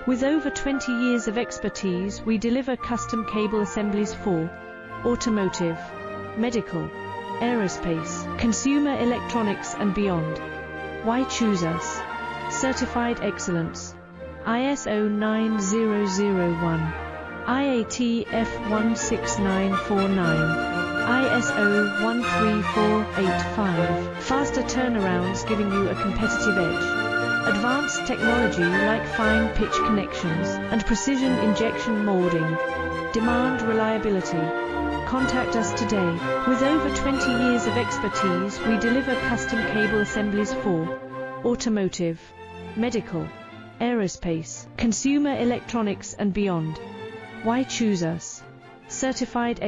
With over 20 years of expertise, we deliver custom cable assemblies for automotive, medical, aerospace, consumer electronics and beyond. Why choose us? Certified excellence. ISO 9001, IATF 16949, ISO 13485. Faster turnarounds giving you a competitive edge. Advanced technology like fine pitch connections and precision injection molding. Demand reliability. Contact us today. With over 20 years of expertise, we deliver custom cable assemblies for automotive, medical, aerospace, consumer electronics and beyond. Why choose us? Certified